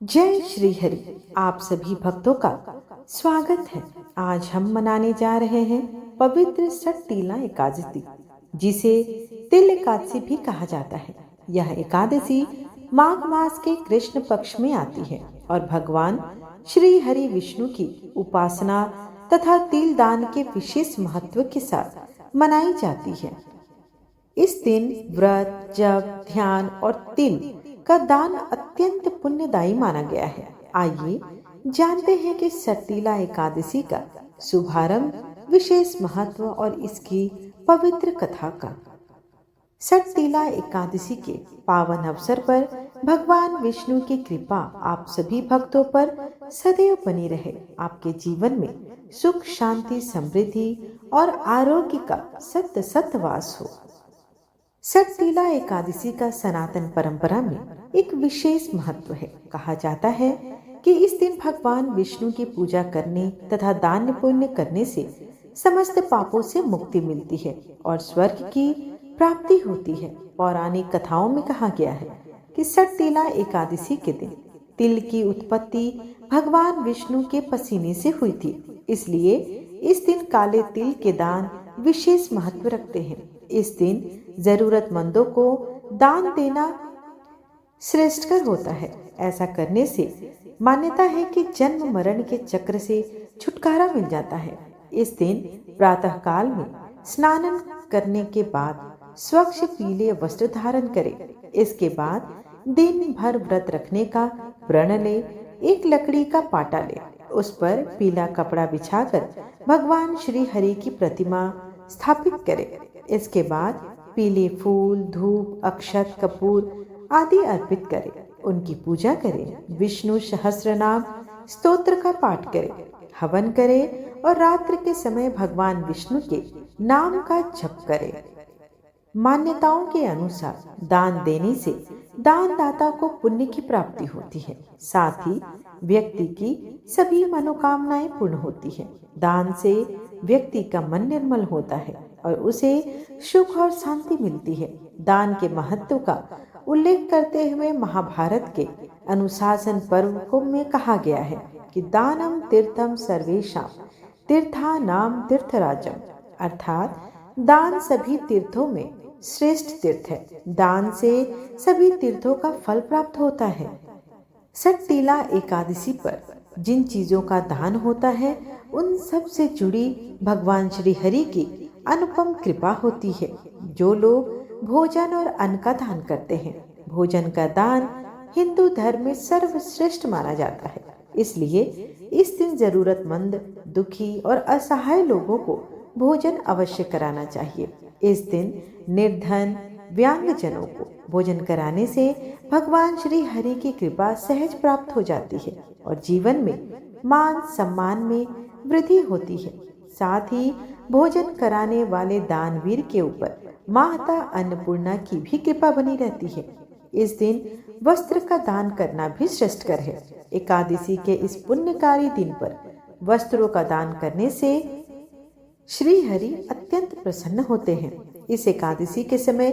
जय श्री हरि। आप सभी भक्तों का स्वागत है। आज हम मनाने जा रहे हैं पवित्र सटतीला एकादशी, जिसे तिल एकादशी भी कहा जाता है। यह एकादशी माघ मास के कृष्ण पक्ष में आती है और भगवान श्री हरि विष्णु की उपासना तथा तिल दान के विशेष महत्व के साथ मनाई जाती है। इस दिन व्रत, जप, ध्यान और तिल का दान अत्यंत पुण्यदायी माना गया है। आइए जानते हैं कि सटतीला एकादशी का शुभारंभ, विशेष महत्व और इसकी पवित्र कथा का। सटतीला एकादशी के पावन अवसर पर भगवान विष्णु की कृपा आप सभी भक्तों पर सदैव बनी रहे। आपके जीवन में सुख, शांति, समृद्धि और आरोग्य का सत्य सत्य वास हो। सटतीला एकादशी का सनातन परंपरा में एक विशेष महत्व है। कहा जाता है कि इस दिन भगवान विष्णु की पूजा करने तथा दान पुण्य करने से समस्त पापों से मुक्ति मिलती है और स्वर्ग की प्राप्ति होती है। पौराणिक कथाओं में कहा गया है कि सटतीला एकादशी के दिन तिल की उत्पत्ति भगवान विष्णु के पसीने से हुई थी, इसलिए इस दिन काले तिल के दान विशेष महत्व रखते हैं। इस दिन जरूरतमंदों को दान देना श्रेष्ठकर होता है। ऐसा करने से मान्यता है कि जन्म मरण के चक्र से छुटकारा मिल जाता है। इस दिन प्रातः काल में स्नान करने के बाद स्वच्छ पीले वस्त्र धारण करें। इसके बाद दिन भर व्रत रखने का प्रण ले। एक लकड़ी का पाटा ले, उस पर पीला कपड़ा बिछाकर भगवान श्री हरि की प्रतिमा स्थापित करें। इसके बाद पीले फूल, धूप, अक्षत, कपूर आदि अर्पित करें। उनकी पूजा करें। विष्णु सहस्रनाम स्तोत्र का पाठ करें, हवन करें और रात्रि के समय भगवान विष्णु के नाम का जप करें। मान्यताओं के अनुसार दान देने से दानदाता को पुण्य की प्राप्ति होती है, साथ ही व्यक्ति की सभी मनोकामनाएं पूर्ण होती है। दान से व्यक्ति का मन निर्मल होता है और उसे सुख और शांति मिलती है। दान के महत्व का उल्लेख करते हुए महाभारत के अनुशासन पर्व को में कहा गया है कि दानम तीर्थम सर्वेषां तीर्थानाम तीर्थराजम, अर्थात दान सभी तीर्थों में श्रेष्ठ तीर्थ है। दान से सभी तीर्थों का फल प्राप्त होता है। सटतीला एकादशी पर जिन चीजों का दान होता है उन सब से जुड़ी भगवान श्री हरि की अनुपम कृपा होती है। जो लोग भोजन और अन्न का दान करते हैं, भोजन का दान हिंदू धर्म में सर्वश्रेष्ठ माना जाता है, इसलिए इस दिन जरूरतमंद, दुखी और असहाय लोगों को भोजन अवश्य कराना चाहिए। इस दिन निर्धन व्यांगजनों को भोजन कराने से भगवान श्री हरि की कृपा सहज प्राप्त हो जाती है और जीवन में मान सम्मान में वृद्धि होती है। साथ ही भोजन कराने वाले दानवीर के ऊपर माता अन्नपूर्णा की भी कृपा बनी रहती है। इस दिन वस्त्र का दान करना भी श्रेष्ठकर है। एकादशी के इस पुण्यकारी दिन पर वस्त्रों का दान करने से श्री हरि अत्यंत प्रसन्न होते हैं। इस एकादशी के समय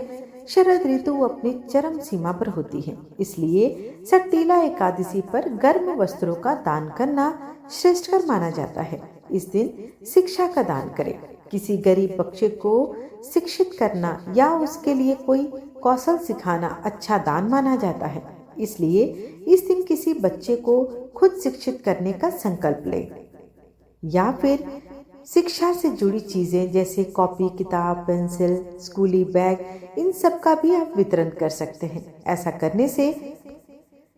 शरद ऋतु अपनी चरम सीमा पर होती है, इसलिए सटतीला एकादशी पर गर्म वस्त्रों का दान करना श्रेष्ठकर माना जाता है। इस दिन शिक्षा का दान करें। किसी गरीब बच्चे को शिक्षित करना या उसके लिए कोई कौशल सिखाना अच्छा दान माना जाता है, इसलिए इस दिन किसी बच्चे को खुद शिक्षित करने का संकल्प लें। या फिर शिक्षा से जुड़ी चीजें जैसे कॉपी, किताब, पेंसिल, स्कूली बैग, इन सब का भी आप वितरण कर सकते हैं। ऐसा करने से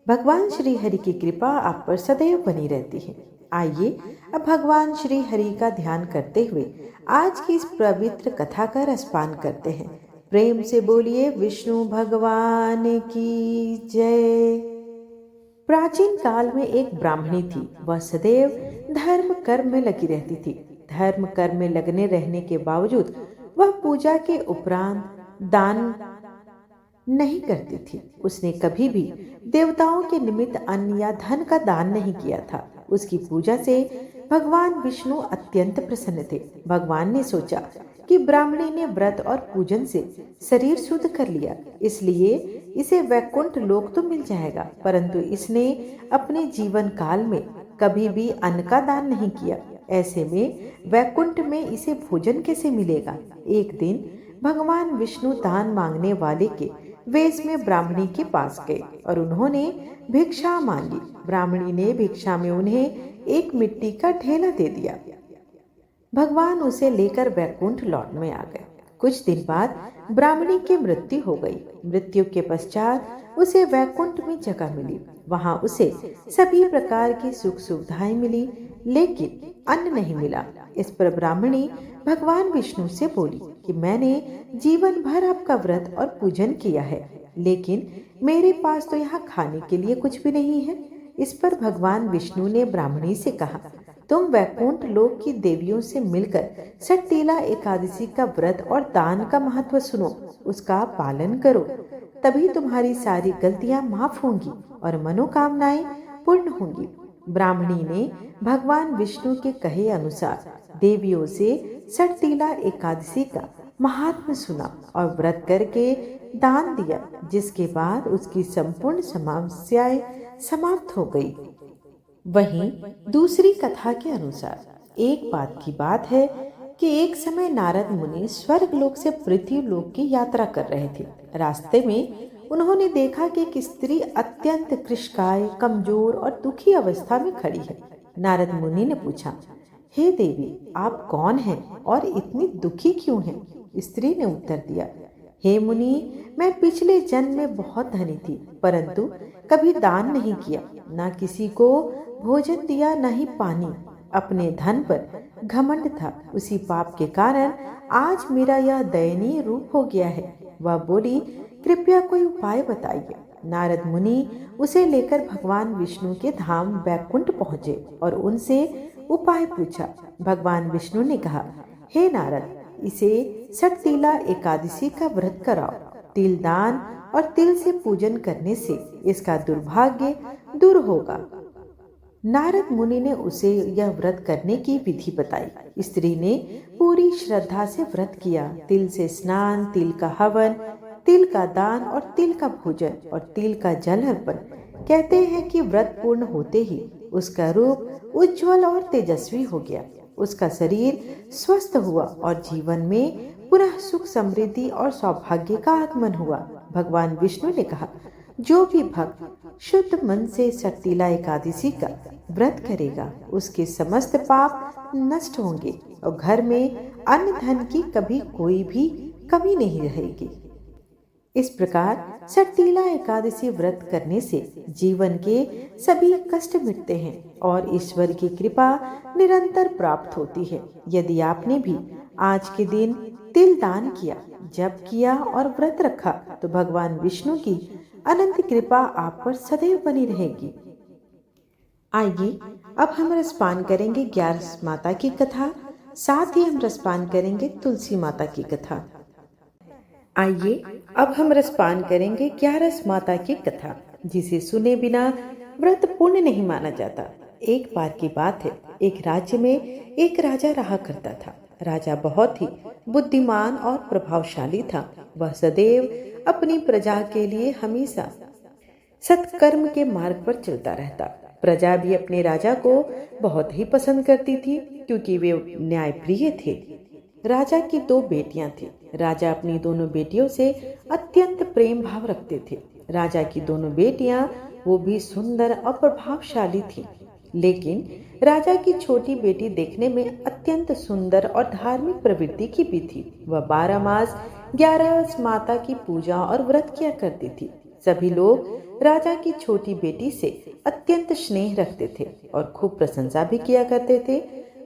भगवान श्री हरि की कृपा आप पर सदैव बनी रहती है। आइए अब भगवान श्री हरि का ध्यान करते हुए आज की इस पवित्र कथा का रसपान करते हैं। प्रेम से बोलिए विष्णु भगवान की जय। प्राचीन काल में एक ब्राह्मणी थी। वह सदैव धर्म कर्म में लगी रहती थी। धर्म कर्म में लगने रहने के बावजूद वह पूजा के उपरांत दान नहीं करती थी। उसने कभी भी देवताओं के निमित्त अन्न या धन का दान नहीं किया था। उसकी पूजा से भगवान विष्णु अत्यंत प्रसन्न थे। भगवान ने सोचा कि ब्राह्मणी ने व्रत और पूजन से शरीर शुद्ध कर लिया, इसलिए इसे वैकुंठ लोक तो मिल जाएगा, परंतु इसने अपने जीवन काल में कभी भी अन्न का दान नहीं किया। ऐसे में वैकुंठ में इसे भोजन कैसे मिलेगा? एक दिन भगवान विष्णु दान मांगने वाले के वेश में ब्राह्मणी के पास गए और उन्होंने भिक्षा मांगी। ब्राह्मणी ने भिक्षा में उन्हें एक मिट्टी का ढेला दे दिया। भगवान उसे लेकर वैकुंठ लौट में आ गए। कुछ दिन बाद ब्राह्मणी की मृत्यु हो गई। मृत्यु के पश्चात उसे वैकुंठ में जगह मिली। वहां उसे सभी प्रकार की सुख सुविधाएं मिली, लेकिन अन्न नहीं मिला। इस पर ब्राह्मणी भगवान विष्णु से बोली कि मैंने जीवन भर आपका व्रत और पूजन किया है, लेकिन मेरे पास तो यहाँ खाने के लिए कुछ भी नहीं है। इस पर भगवान विष्णु ने ब्राह्मणी से कहा, तुम वैकुंठ लोक की देवियों से मिलकर सट्टीला एकादशी का व्रत और दान का महत्व सुनो, उसका पालन करो, तभी तुम्हारी सारी गलतियां माफ होंगी और मनोकामनाएं पूर्ण होंगी। ब्राह्मणी ने भगवान विष्णु के कहे अनुसार देवियों से सट्टीला एकादशी का महात्म्य सुना और व्रत करके दान दिया, जिसके बाद उसकी संपूर्ण समस्याएं समाप्त हो गई। वहीं दूसरी कथा के अनुसार एक बात की बात है कि एक समय नारद मुनि स्वर्ग लोक से पृथ्वी लोक की यात्रा कर रहे थे। रास्ते में उन्होंने देखा कि एक स्त्री अत्यंत कृशकाय, कमजोर और दुखी अवस्था में खड़ी है। नारद मुनि ने पूछा, हे देवी, आप कौन हैं और इतनी दुखी क्यों हैं? स्त्री ने उत्तर दिया, हे मुनि, मैं पिछले जन्म में बहुत धनी थी, परंतु कभी दान नहीं किया, ना किसी को भोजन दिया, न ही पानी। अपने धन पर घमंड था। उसी पाप के कारण आज मेरा यह दयनीय रूप हो गया है। वह बोली, कृपया कोई उपाय बताइए। नारद मुनि उसे लेकर भगवान विष्णु के धाम वैकुंठ पहुंचे और उनसे उपाय पूछा। भगवान विष्णु ने कहा, हे नारद, इसे सट्टीला एकादशी का व्रत कराओ। तिल दान और तिल से पूजन करने से इसका दुर्भाग्य दूर होगा। नारद मुनि ने उसे यह व्रत करने की विधि बताई। स्त्री ने पूरी श्रद्धा से व्रत किया। तिल से स्नान, तिल का हवन, तिल का दान और तिल का भोजन और तिल का जल अर्पण। कहते हैं कि व्रत पूर्ण होते ही उसका रूप उज्जवल और तेजस्वी हो गया। उसका शरीर स्वस्थ हुआ और जीवन में पुनः सुख, समृद्धि और सौभाग्य का आगमन हुआ। भगवान विष्णु ने कहा, जो भी भक्त शुद्ध मन से सट्टीला एकादशी का व्रत करेगा, उसके समस्त पाप नष्ट होंगे और घर में अन्न धन की कभी कोई भी कमी नहीं रहेगी। इस प्रकार सट्टीला एकादशी व्रत करने से जीवन के सभी कष्ट मिटते हैं और ईश्वर की कृपा निरंतर प्राप्त होती है। यदि आपने भी आज के दिन तिल दान किया, जप किया और व्रत रखा, तो भगवान विष्णु की अनंत कृपा आप पर सदैव बनी रहेगी। आइए अब हम रसपान करेंगे ग्यारस माता की कथा, साथ ही हम रसपान करेंगे तुलसी माता की कथा। आइए अब हम रसपान करेंगे ग्यारस माता की कथा, जिसे सुने बिना व्रत पूर्ण नहीं माना जाता। एक बार की बात है, एक राज्य में एक राजा रहा करता था। राजा बहुत ही बुद्धिमान और प्रभावशाली था। वह सदैव अपनी प्रजा के लिए हमेशा सत्कर्म के मार्ग पर चलता रहता। प्रजा भी अपने राजा को बहुत ही पसंद करती थी, क्योंकि वे न्यायप्रिय थे। राजा की 2 बेटियां थी। राजा अपनी दोनों बेटियों से अत्यंत प्रेम भाव रखते थे। राजा की दोनों बेटियां वो भी सुंदर और प्रभावशाली थी, लेकिन राजा की छोटी बेटी देखने में अत्यंत सुंदर और धार्मिक प्रवृत्ति की भी थी। वह 12 मास 11 माता की पूजा और व्रत किया करती थी। सभी लोग राजा की छोटी बेटी से अत्यंत स्नेह रखते थे और खूब प्रशंसा भी किया करते थे।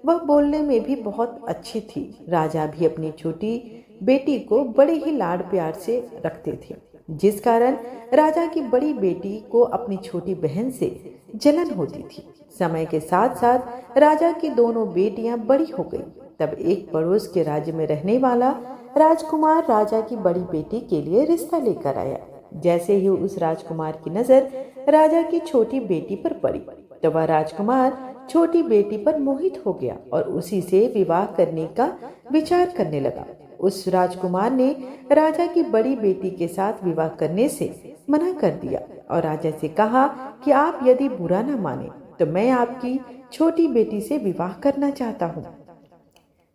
वह बोलने में भी बहुत अच्छी थी। राजा भी अपनी छोटी बेटी को बड़े ही लाड प्यार से रखते थे, जिस कारण राजा की बड़ी बेटी को अपनी छोटी बहन से जलन होती थी। समय के साथ साथ राजा की दोनों बेटियां बड़ी हो गई। तब एक पड़ोस के राज्य में रहने वाला राजकुमार राजा की बड़ी बेटी के लिए रिश्ता लेकर आया। जैसे ही उस राजकुमार की नजर राजा की छोटी बेटी पर पड़ी, तो वह राजकुमार छोटी बेटी पर मोहित हो गया और उसी से विवाह करने का विचार करने लगा। उस राजकुमार ने राजा की बड़ी बेटी के साथ विवाह करने से मना कर दिया और राजा से कहा कि आप यदि बुरा न माने तो मैं आपकी छोटी बेटी से विवाह करना चाहता हूँ।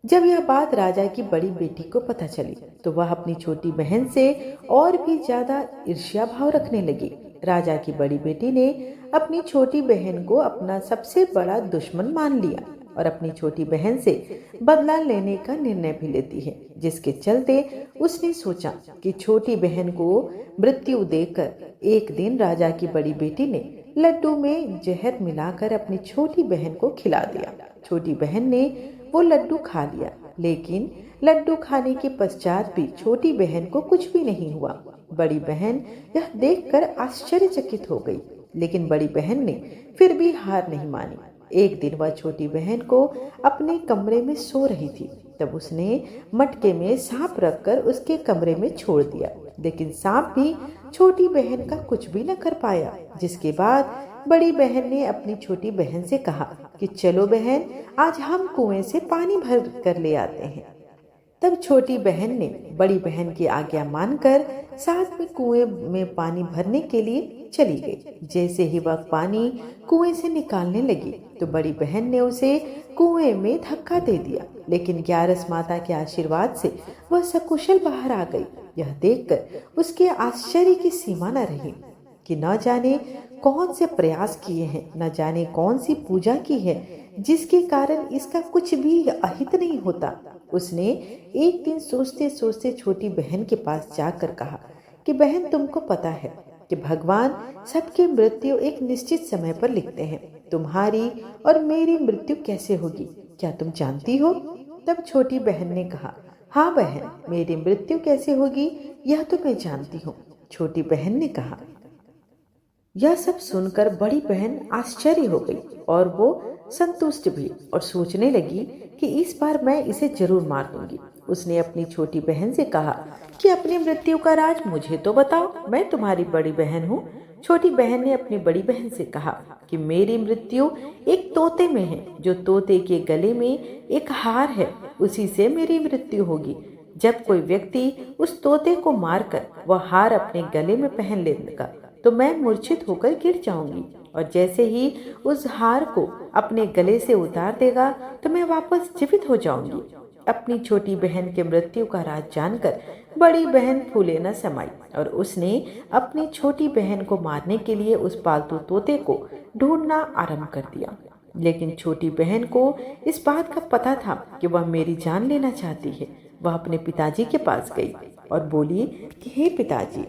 जब यह बात राजा की बड़ी बेटी को पता चली तो वह अपनी छोटी बहन से और भी ज्यादा ईर्ष्या भाव रखने लगी। राजा की बड़ी बेटी ने अपनी छोटी बहन को अपना सबसे बड़ा दुश्मन मान लिया और अपनी छोटी बहन से बदला लेने का निर्णय भी लेती है, जिसके चलते उसने सोचा कि छोटी बहन को मृत्यु देकर एक दिन राजा की बड़ी बेटी ने लड्डू में जहर मिलाकर अपनी छोटी बहन को खिला दिया। छोटी बहन ने वो लड्डू खा लिया, लेकिन लड्डू खाने के पश्चात भी छोटी बहन को कुछ भी नहीं हुआ। बड़ी बहन यह देखकर आश्चर्यचकित हो गई, लेकिन बड़ी बहन ने फिर भी हार नहीं मानी। एक दिन वह छोटी बहन को अपने कमरे में सो रही थी, तब उसने मटके में सांप रखकर उसके कमरे में छोड़ दिया, लेकिन सांप भी छोटी बहन का कुछ भी न कर पाया। जिसके बाद बड़ी बहन ने अपनी छोटी बहन से कहा कि चलो बहन, आज हम कुएं से पानी भर कर ले आते हैं। तब छोटी बहन ने बड़ी बहन की आज्ञा मानकर साथ में कुएं में पानी भरने के लिए चली गई। जैसे ही वह पानी कुएं से निकालने लगी तो बड़ी बहन ने उसे कुएं में धक्का दे दिया, लेकिन ग्यारस माता के आशीर्वाद से वह सकुशल बाहर आ गई। यह देखकर उसके आश्चर्य की सीमा न रही कि न जाने कौन से प्रयास किए हैं, न जाने कौन सी पूजा की है जिसके कारण इसका कुछ भी अहित नहीं होता। उसने एक दिन सोचते सोचते छोटी बहन के पास जाकर कहा कि बहन, तुमको पता है कि भगवान सबकी मृत्यु एक निश्चित समय पर लिखते हैं। तुम्हारी और मेरी मृत्यु कैसे होगी, क्या तुम जानती हो? तब छोटी बहन ने कहा, हाँ बहन, मेरी मृत्यु कैसे होगी यह तो मैं जानती हूँ। छोटी बहन ने कहा। यह सब सुनकर बड़ी बहन आश्चर्य हो गई और वो संतुष्ट भी और सोचने लगी कि इस बार मैं इसे जरूर मार दूंगी। उसने अपनी छोटी बहन से कहा कि अपनी मृत्यु का राज मुझे तो बताओ, मैं तुम्हारी बड़ी बहन हूँ। छोटी बहन ने अपनी बड़ी बहन से कहा कि मेरी मृत्यु एक तोते में है, जो तोते के गले में एक हार है, उसी से मेरी मृत्यु होगी। जब कोई व्यक्ति उस तोते को मारकर वह हार अपने गले में पहन लेगा तो मैं मूर्छित होकर गिर जाऊंगी, और जैसे ही उस हार को अपने गले से उतार देगा तो मैं वापस जीवित हो जाऊंगी। अपनी छोटी बहन के मृत्यु का राज जानकर बड़ी बहन फूले न समाई और उसने अपनी छोटी बहन को मारने के लिए उस पालतू तोते को ढूंढना आरंभ कर दिया। लेकिन छोटी बहन को इस बात का पता था कि वह मेरी जान लेना चाहती है। वह अपने पिताजी के पास गई और बोली कि हे पिताजी,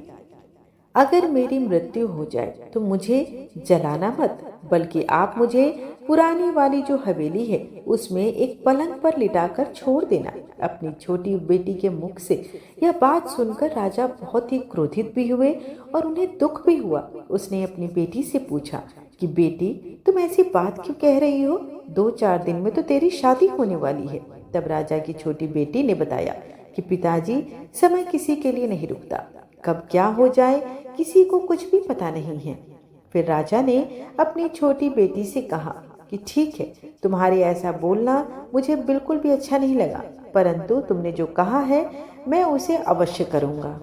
अगर मेरी मृत्यु हो जाए तो मुझे जलाना मत, बल्कि आप मुझे पुरानी वाली जो हवेली है उसमें एक पलंग पर लिटाकर छोड़ देना। अपनी छोटी बेटी के मुख से यह बात सुनकर राजा बहुत ही क्रोधित भी हुए और उन्हें दुख भी हुआ। उसने अपनी बेटी से पूछा कि बेटी, तुम ऐसी बात क्यों कह रही हो? 2-4 दिन में तो तेरी शादी होने वाली है। तब राजा की छोटी बेटी ने बताया कि पिताजी, समय किसी के लिए नहीं रुकता, कब क्या हो जाए किसी को कुछ भी पता नहीं है। फिर राजा ने अपनी छोटी बेटी से कहा कि ठीक है, तुम्हारे ऐसा बोलना मुझे बिल्कुल भी अच्छा नहीं लगा, परंतु तुमने जो कहा है मैं उसे अवश्य करूंगा।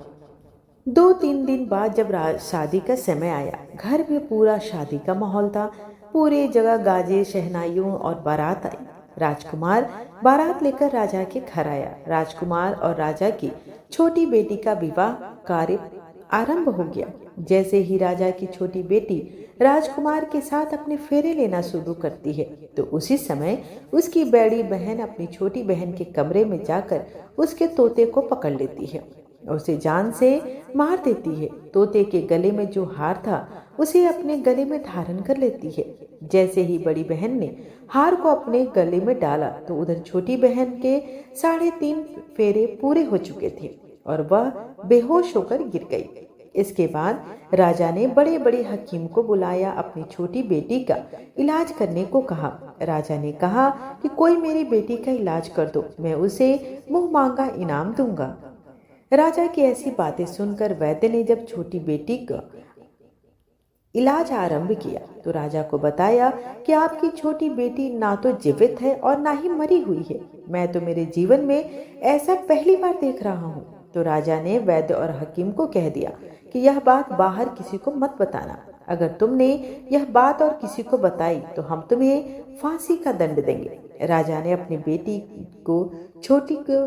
2-3 दिन बाद जब शादी का समय आया, घर में पूरा शादी का माहौल था। पूरे जगह गाजे, शहनाइयों और बारात आई। राजकुमार बारात लेकर राजा के घर आया। राजकुमार और राजा की छोटी बेटी का विवाह कार्य आरंभ हो गया। जैसे ही राजा की छोटी बेटी राजकुमार के साथ अपने फेरे लेना शुरू करती है तो उसी समय उसकी बड़ी बहन अपनी छोटी बहन के कमरे में जाकर उसके तोते को पकड़ लेती है और उसे जान से मार देती है। तोते के गले में जो हार था उसे अपने गले में धारण कर लेती है। जैसे ही बड़ी बहन ने हार को अपने गले में डाला तो उधर छोटी बहन के 3.5 फेरे पूरे हो चुके थे और वह बेहोश होकर गिर गई। इसके बाद राजा ने बड़े बड़े हकीम को बुलाया, अपनी छोटी बेटी का इलाज करने को कहा। राजा ने कहा कि कोई मेरी बेटी का इलाज कर दो, मैं उसे मुंह मांगा इनाम दूंगा। राजा की ऐसी बातें सुनकर वैद्य ने जब छोटी बेटी का इलाज आरंभ किया तो राजा को बताया कि आपकी छोटी बेटी ना तो जीवित है और ना ही मरी हुई है। मैं तो मेरे जीवन में ऐसा पहली बार देख रहा हूँ। तो राजा ने वैद्य और हकीम को कह दिया कि यह बात बाहर किसी को मत बताना। अगर तुमने यह बात और किसी को बताई तो हम तुम्हें फांसी का दंड देंगे। राजा ने अपनी बेटी को छोटी को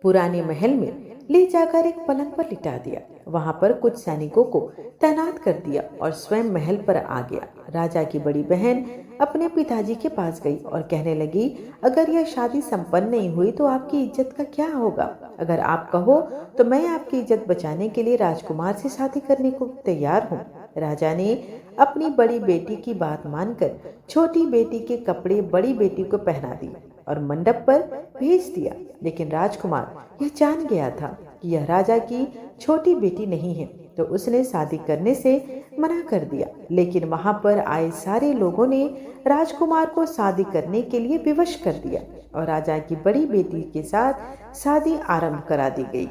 पुराने महल में ले जाकर एक पलंग पर लिटा दिया। वहां पर कुछ सैनिकों को तैनात कर दिया और स्वयं महल पर आ गया। राजा की बड़ी बहन अपने पिताजी के पास गई और कहने लगी, अगर यह शादी संपन्न नहीं हुई तो आपकी इज्जत का क्या होगा? अगर आप कहो तो मैं आपकी इज्जत बचाने के लिए राजकुमार से शादी करने को तैयार हूँ। राजा ने अपनी बड़ी बेटी की बात मानकर छोटी बेटी के कपड़े बड़ी बेटी को पहना दिए और मंडप पर भेज दिया। लेकिन राजकुमार यह जान गया था कि यह राजा की छोटी बेटी नहीं है, तो उसने शादी करने से मना कर दिया। लेकिन वहां पर आए सारे लोगों ने राजकुमार को शादी करने के लिए विवश कर दिया और राजा की बड़ी बेटी के साथ शादी आरंभ करा दी गई।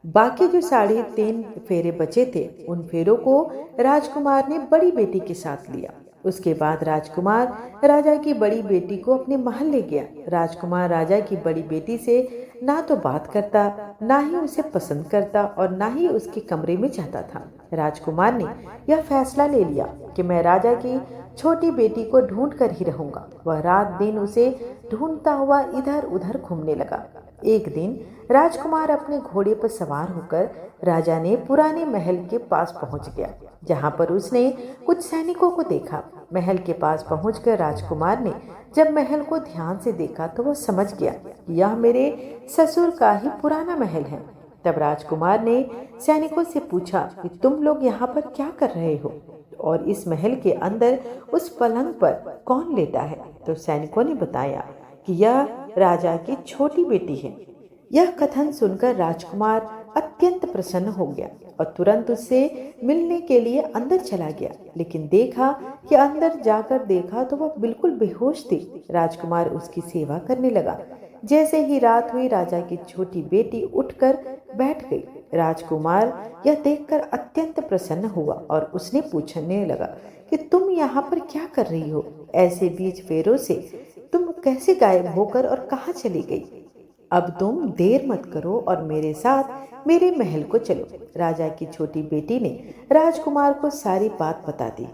बाकी जो 3.5 फेरे बचे थे, उन फेरों को राजकुमार ने बड़ी बेटी के साथ लिया। उसके बाद राजकुमार राजा की बड़ी बेटी को अपने महल ले गया। राजकुमार राजा की बड़ी बेटी से ना तो बात करता, ना ही उसे पसंद करता और ना ही उसके कमरे में जाता था। राजकुमार ने यह फैसला ले लिया कि मैं राजा की छोटी बेटी को ढूंढ कर ही रहूंगा। वह रात दिन उसे ढूंढता हुआ इधर उधर घूमने लगा। एक दिन राजकुमार अपने घोड़े पर सवार होकर राजा ने पुराने महल के पास पहुंच गया, जहां पर उसने कुछ सैनिकों को देखा। महल के पास पहुंचकर राजकुमार ने जब महल को ध्यान से देखा तो वह समझ गया कि यह मेरे ससुर का ही पुराना महल है। तब राजकुमार ने सैनिकों से पूछा कि तुम लोग यहाँ पर क्या कर रहे हो और इस महल के अंदर उस पलंग पर कौन लेटा है? तो सैनिकों ने बताया कि यह राजा की छोटी बेटी है। यह कथन सुनकर राजकुमार अत्यंत प्रसन्न हो गया और तुरंत उससे मिलने के लिए अंदर चला गया। लेकिन देखा कि अंदर जाकर देखा तो वह बिल्कुल बेहोश थी। राजकुमार उसकी सेवा करने लगा। जैसे ही रात हुई, राजा की छोटी बेटी उठकर बैठ गई। राजकुमार यह देखकर अत्यंत प्रसन्न हुआ और उसने पूछने लगा कि तुम यहाँ पर क्या कर रही हो? ऐसे बीच फेरों से तुम कैसे गायब होकर और कहाँ चली गई? अब तुम देर मत करो और मेरे साथ मेरे महल को चलो। राजा की छोटी बेटी ने राजकुमार को सारी बात बता दी।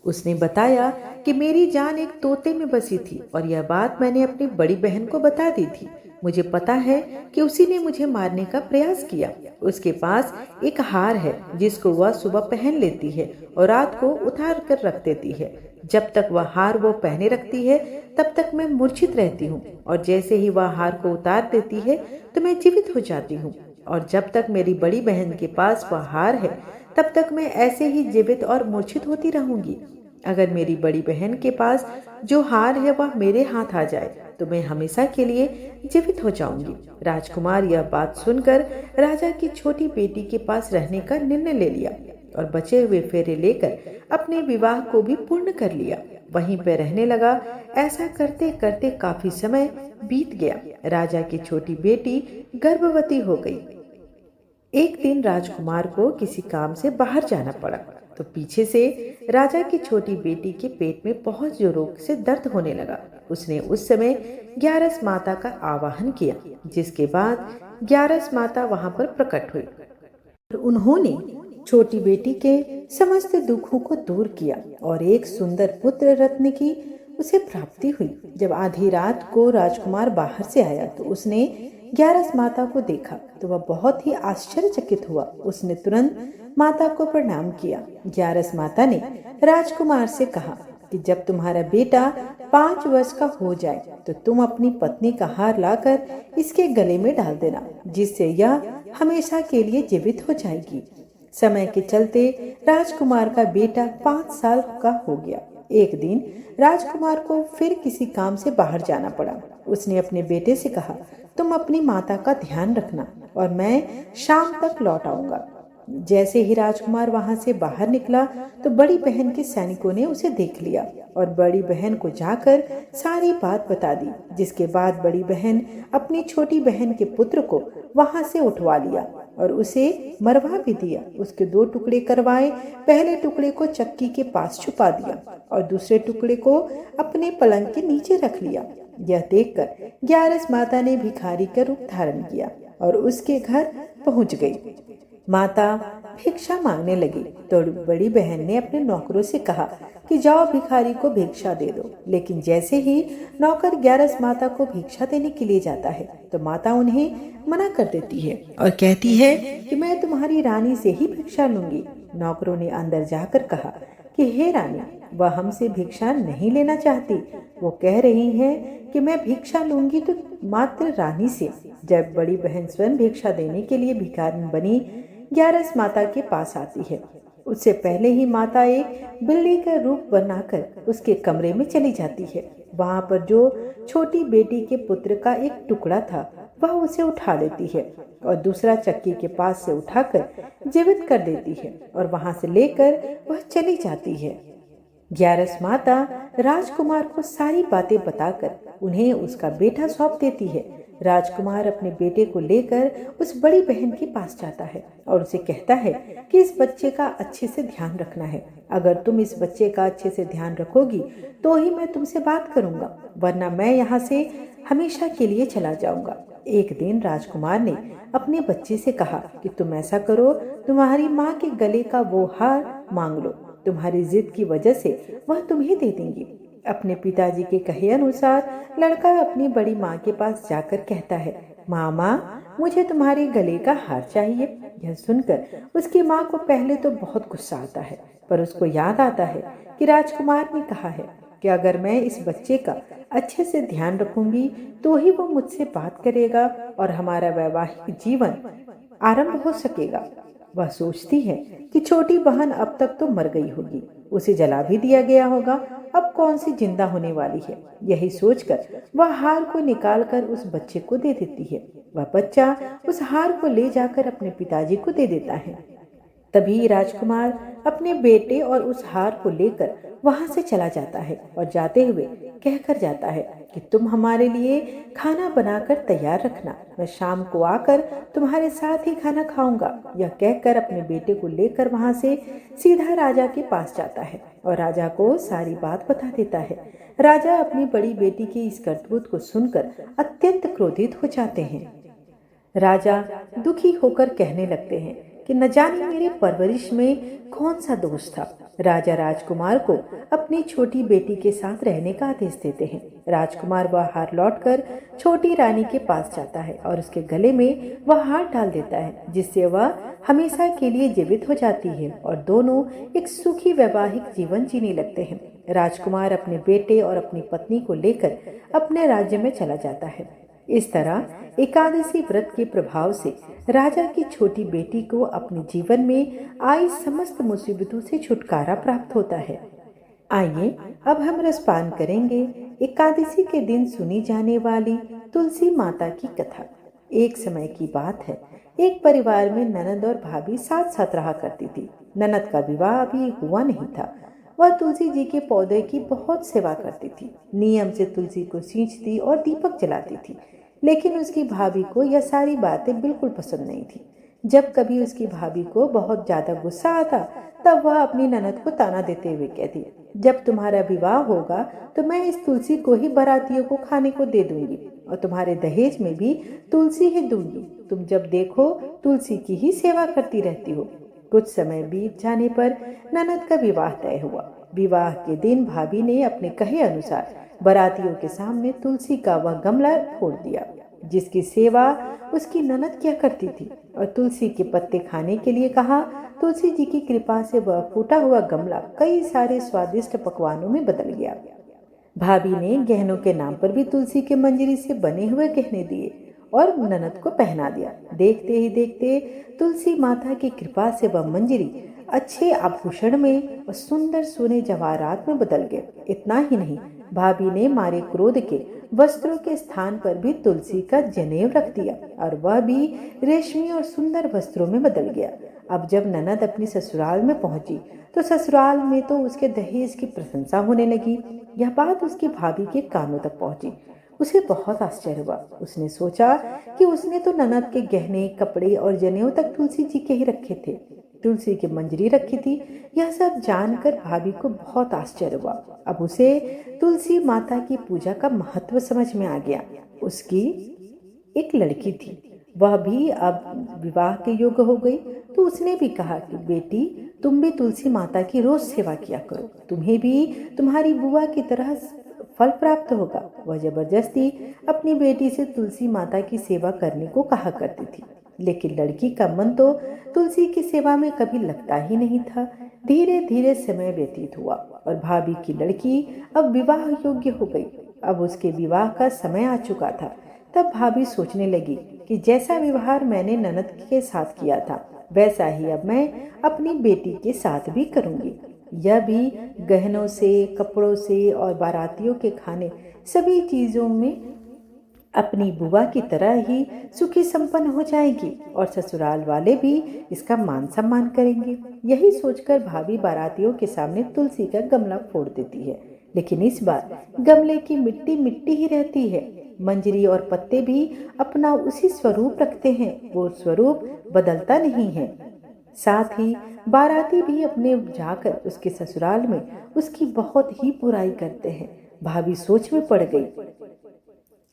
उसने बताया कि मेरी जान एक तोते में बसी थी और यह बात मैंने अपनी बड़ी बहन को बता दी थी। मुझे पता है कि उसी ने मुझे मारने का प्रयास किया। उसके पास एक हार है जिसको वह सुबह पहन लेती है और रात को उतार कर रख देती है। जब तक वह हार वो पहने रखती है तब तक मैं मूर्छित रहती हूँ और जैसे ही वह हार को उतार देती है तो मैं जीवित हो जाती हूँ। और जब तक मेरी बड़ी बहन के पास वह हार है तब तक मैं ऐसे ही जीवित और मूर्छित होती रहूंगी। अगर मेरी बड़ी बहन के पास जो हार है वह मेरे हाथ आ जाए तो मैं हमेशा के लिए जीवित हो जाऊंगी। राजकुमार यह बात सुनकर राजा की छोटी बेटी के पास रहने का निर्णय ले लिया और बचे हुए फेरे लेकर अपने विवाह को भी पूर्ण कर लिया। वहीं पर रहने लगा। ऐसा करते करते काफी समय बीत गया। राजा की छोटी बेटी गर्भवती हो गई। एक दिन राजकुमार को किसी काम से बाहर जाना पड़ा तो पीछे से राजा की छोटी बेटी के पेट में बहुत जोरों से दर्द होने लगा। उसने उस समय ग्यारस माता का आवाहन किया, जिसके बाद ग्यारस माता वहां पर प्रकट हुई और उन्होंने छोटी बेटी के समस्त दुखों को दूर किया और एक सुंदर पुत्र रत्न की उसे प्राप्ति हुई। जब आधी रात को राजकुमार बाहर से आया तो उसने ग्यारस माता को देखा तो वह बहुत ही आश्चर्यचकित हुआ। उसने तुरंत माता को प्रणाम किया। ग्यारस माता ने राजकुमार से कहा कि जब तुम्हारा बेटा 5 वर्ष का हो जाए तो तुम अपनी पत्नी का हार लाकर इसके गले में डाल देना, जिससे यह हमेशा के लिए जीवित हो जाएगी। समय के चलते राजकुमार का बेटा 5 साल का हो गया। एक दिन राजकुमार को फिर किसी काम से बाहर जाना पड़ा। उसने अपने बेटे से कहा, तुम अपनी माता का ध्यान रखना और मैं शाम तक लौट आऊंगा। जैसे ही राजकुमार वहां से बाहर निकला तो बड़ी बहन के सैनिकों ने उसे देख लिया और बड़ी बहन को जाकर सारी बात बता दी, जिसके बाद बड़ी बहन अपनी छोटी बहन के पुत्र को वहां से उठवा लिया और उसे मरवा भी दिया। उसके 2 टुकड़े करवाए। पहले टुकड़े को चक्की के पास छुपा दिया और दूसरे टुकड़े को अपने पलंग के नीचे रख लिया। यह देखकर ग्यारस माता ने भिखारी का रूप धारण किया और उसके घर पहुंच गई। माता भिक्षा मांगने लगी तो बड़ी बहन ने अपने नौकरों से कहा कि जाओ भिखारी को भिक्षा दे दो। लेकिन जैसे ही नौकर ग्यारस माता को भिक्षा देने के लिए जाता है तो माता उन्हें मना कर देती है और कहती है कि मैं तुम्हारी रानी से ही भिक्षा लूंगी। नौकरों ने अंदर जाकर कहा कि हे रानी, वह हमसे भिक्षा नहीं लेना चाहती। वो कह रही है कि मैं भिक्षा लूंगी तो मात्र रानी से। जब बड़ी बहन स्वयं भिक्षा देने के लिए भिखारिन बनी ग्यारस माता के पास आती है, उससे पहले ही माता एक बिल्ली का रूप बनाकर उसके कमरे में चली जाती है। वहां पर जो छोटी बेटी के पुत्र का एक टुकड़ा था वह उसे उठा लेती है और दूसरा चक्की के पास से उठाकर जीवित कर देती है और वहां से लेकर वह चली जाती है। ग्यारस माता राजकुमार को सारी बातें बताकर उन्हें उसका बेटा सौंप देती है। राजकुमार अपने बेटे को लेकर उस बड़ी बहन के पास जाता है और उसे कहता है कि इस बच्चे का अच्छे से ध्यान रखना है। अगर तुम इस बच्चे का अच्छे से ध्यान रखोगी तो ही मैं तुमसे बात करूंगा, वरना मैं यहाँ से हमेशा के लिए चला जाऊंगा। एक दिन राजकुमार ने अपने बच्चे से कहा कि तुम ऐसा करो, तुम्हारी माँ के गले का वो हार मांग लो, तुम्हारी जिद की वजह से वह तुम्हें दे देंगी। अपने पिताजी के कहे अनुसार लड़का अपनी बड़ी माँ के पास जाकर कहता है, माँ मुझे तुम्हारे गले का हार चाहिए। यह सुनकर उसकी माँ को पहले तो बहुत गुस्सा आता है, पर उसको याद आता है कि राजकुमार ने कहा है कि अगर मैं इस बच्चे का अच्छे से ध्यान रखूंगी तो ही वो मुझसे बात करेगा और हमारा वैवाहिक जीवन आरंभ हो सकेगा। वह सोचती है कि छोटी बहन अब तक तो मर गई होगी, उसे जला भी दिया गया होगा, अब कौन सी जिंदा होने वाली है। यही सोचकर वह हार को निकालकर उस बच्चे को दे देती है। वह बच्चा उस हार को ले जाकर अपने पिताजी को दे देता है। तभी राजकुमार अपने बेटे और उस हार को लेकर वहां से चला जाता है और जाते हुए कहकर जाता है कि तुम हमारे लिए खाना बनाकर तैयार रखना, मैं शाम को आकर तुम्हारे साथ ही खाना खाऊंगा। यह कहकर अपने बेटे को लेकर वहां से सीधा राजा के पास जाता है और राजा को सारी बात बता देता है। राजा अपनी बड़ी बेटी की इस करतूत को सुनकर अत्यंत क्रोधित हो जाते हैं। राजा दुखी होकर कहने लगते हैं कि न जाने मेरे परवरिश में कौन सा दोष था। राजा राजकुमार को अपनी छोटी बेटी के साथ रहने का आदेश देते हैं। राजकुमार वह हार लौटकर छोटी रानी के पास जाता है और उसके गले में वह हार डाल देता है, जिससे वह हमेशा के लिए जीवित हो जाती है और दोनों एक सुखी वैवाहिक जीवन जीने लगते हैं। राजकुमार अपने बेटे और अपनी पत्नी को लेकर अपने राज्य में चला जाता है। इस तरह एकादशी व्रत के प्रभाव से राजा की छोटी बेटी को अपने जीवन में आई समस्त मुसीबतों से छुटकारा प्राप्त होता है। आइए अब हम रसपान करेंगे एकादशी के दिन सुनी जाने वाली तुलसी माता की कथा। एक समय की बात है, एक परिवार में ननद और भाभी साथ साथ रहा करती थी। ननद का विवाह अभी हुआ नहीं था। वह तुलसी जी के पौधे की बहुत सेवा करती थी, नियम से तुलसी को सींचती और दीपक जलाती थी। लेकिन उसकी भाभी को यह सारी बातें बिल्कुल पसंद नहीं थी। जब कभी उसकी भाभी को बहुत ज्यादा गुस्सा आता तब वह अपनी ननद को ताना देते हुए कहती, जब तुम्हारा विवाह होगा तो मैं इस तुलसी को ही बारातियों को खाने को दे दूंगी और तुम्हारे दहेज में भी तुलसी ही दूंगी। तुम जब देखो तुलसी की ही सेवा करती रहती हो। कुछ समय बीत जाने पर ननद का विवाह तय हुआ। विवाह के दिन भाभी ने अपने कहे अनुसार बारातियों के सामने तुलसी का वह गमला फोड़ दिया, जिसकी सेवा उसकी ननद क्या करती थी, और तुलसी के पत्ते खाने के लिए कहा। तुलसी जी की कृपा से वह फूटा हुआ गमला कई सारे स्वादिष्ट पकवानों में बदल गया। भाभी ने गहनों के नाम पर भी तुलसी के मंजरी से बने हुए गहने दिए और ननद को पहना दिया। देखते ही देखते तुलसी माता की कृपा से वह मंजरी अच्छे आभूषण में और सुंदर सोने जवाहरात में बदल गए। इतना ही नहीं, भाभी ने मारे क्रोध के वस्त्रों के स्थान पर भी तुलसी का जनेऊ रख दिया और वह भी रेशमी और सुंदर वस्त्रों में बदल गया। अब जब ननद अपनी ससुराल में पहुंची तो ससुराल में तो उसके दहेज की प्रशंसा होने लगी। यह बात उसकी भाभी के कानों तक पहुंची। उसे बहुत आश्चर्य हुआ। उसने सोचा कि उसने तो ननद के गहने, कपड़े और जनेऊ तक तुलसी जी के ही रखे थे, तुलसी की मंजरी रखी थी। यह सब जानकर भाभी को बहुत आश्चर्य हुआ। अब उसे तुलसी माता की पूजा का महत्व समझ में आ गया। उसकी एक लड़की थी, वह भी अब विवाह के योग्य हो गई, तो उसने भी कहा कि बेटी, तुम भी तुलसी माता की रोज सेवा किया करो, तुम्हें भी तुम्हारी बुआ की तरह फल प्राप्त होगा। वह जबरदस्ती अपनी बेटी से तुलसी माता की सेवा करने को कहा करती थी, लेकिन लड़की का मन तो तुलसी की सेवा में कभी लगता ही नहीं था। धीरे धीरे समय व्यतीत हुआ और भाभी की लड़की अब विवाह योग्य हो गई। अब उसके विवाह का समय आ चुका था। तब भाभी सोचने लगी कि जैसा व्यवहार मैंने ननद के साथ किया था, वैसा ही अब मैं अपनी बेटी के साथ भी करूंगी। यह भी गहनों से, कपड़ों से और बारातियों के खाने, सभी चीजों में अपनी बुआ की तरह ही सुखी संपन्न हो जाएगी और ससुराल वाले भी इसका मान सम्मान करेंगे। यही सोचकर भाभी बारातियों के सामने तुलसी का गमला फोड़ देती है, लेकिन इस बार गमले की मिट्टी मिट्टी ही रहती है। मंजरी और पत्ते भी अपना उसी स्वरूप रखते हैं, वो स्वरूप बदलता नहीं है। साथ ही बाराती भी अपने जाकर उसके ससुराल में उसकी बहुत ही बुराई करते हैं। भाभी सोच में पड़ गई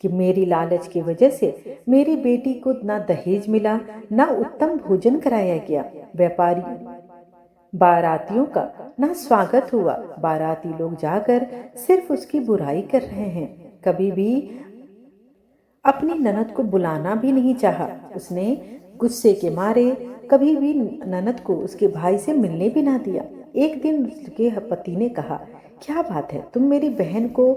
कि मेरी लालच की वजह से मेरी बेटी को ना दहेज मिला, ना उत्तम भोजन कराया गया, व्यापारी बारातियों का ना स्वागत हुआ। बाराती लोग जाकर सिर्फ उसकी बुराई कर रहे हैं, कभी भी अपनी ननद को बुलाना भी नहीं चाहा। उसने गुस्से के मारे कभी भी ननद को उसके भाई से मिलने भी ना दिया। एक दिन उसके पति ने कहा, क्या बात है, तुम मेरी बहन को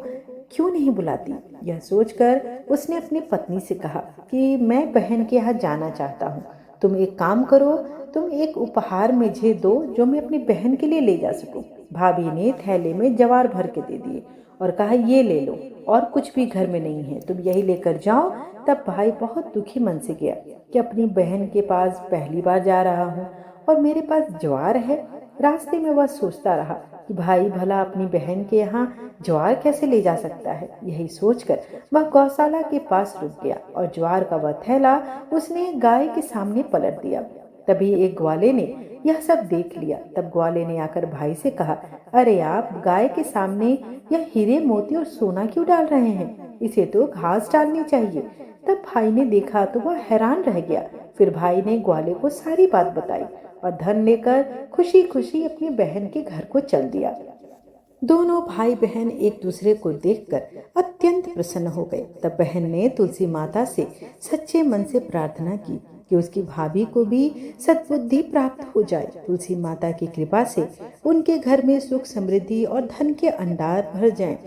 क्यों नहीं बुलाती? यह सोचकर उसने अपनी पत्नी से कहा कि मैं बहन के यहाँ जाना चाहता हूँ। तुम एक काम करो, तुम एक उपहार मुझे दो जो मैं अपनी बहन के लिए ले जा सकूं। भाभी ने थैले में जवार भर के दे दिए और कहा, ये ले लो, और कुछ भी घर में नहीं है, तुम यही लेकर जाओ। तब भाई बहुत दुखी मन से गया कि अपनी बहन के पास पहली बार जा रहा हूँ और मेरे पास ज्वार है। रास्ते में वह सोचता रहा कि भाई भला अपनी बहन के यहाँ ज्वार कैसे ले जा सकता है। यही सोचकर वह गौशाला के पास रुक गया और ज्वार का वह थैला उसने गाय के सामने पलट दिया। तभी एक ग्वाले ने यह सब देख लिया। तब ग्वाले ने आकर भाई से कहा, अरे आप गाय के सामने यह हीरे मोती और सोना क्यों डाल रहे हैं? इसे तो घास डालनी चाहिए। तब भाई ने देखा तो वह हैरान रह गया। फिर भाई ने ग्वाले को सारी बात बताई और धन लेकर खुशी खुशी अपनी बहन के घर को चल दिया। दोनों भाई बहन एक दूसरे को देखकर अत्यंत प्रसन्न हो गए। तब बहन ने तुलसी माता से सच्चे मन से प्रार्थना की कि उसकी भाभी को भी सद्बुद्धि प्राप्त हो जाए। तुलसी माता की कृपा से उनके घर में सुख, समृद्धि और धन के अंडार भर जाएं।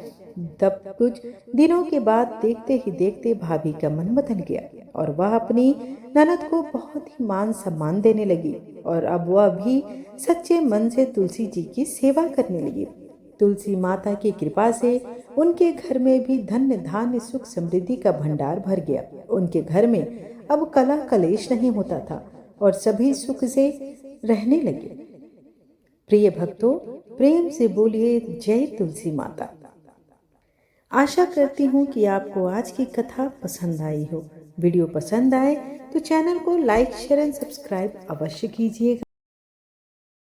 तब कुछ दिनों के बाद देखते ही देखते भाभी का मन बदल गया और वह अपनी ननद को बहुत ही मान सम्मान देने लगी और अब वह भी सच्चे मन से तुलसी जी की सेवा करने लगी। तुलसी माता की कृपा से उनके घर में भी धन्य धान्य, सुख, समृद्धि का भंडार भर गया। उनके घर में अब कला कलेश नहीं होता था और सभी सुख से रहने लगे। प्रिय भक्तों, प्रेम से बोलिए जय तुलसी माता। आशा करती हूँ कि आपको आज की कथा पसंद आई हो। वीडियो पसंद आए तो चैनल को लाइक, शेयर एंड सब्सक्राइब अवश्य कीजिएगा।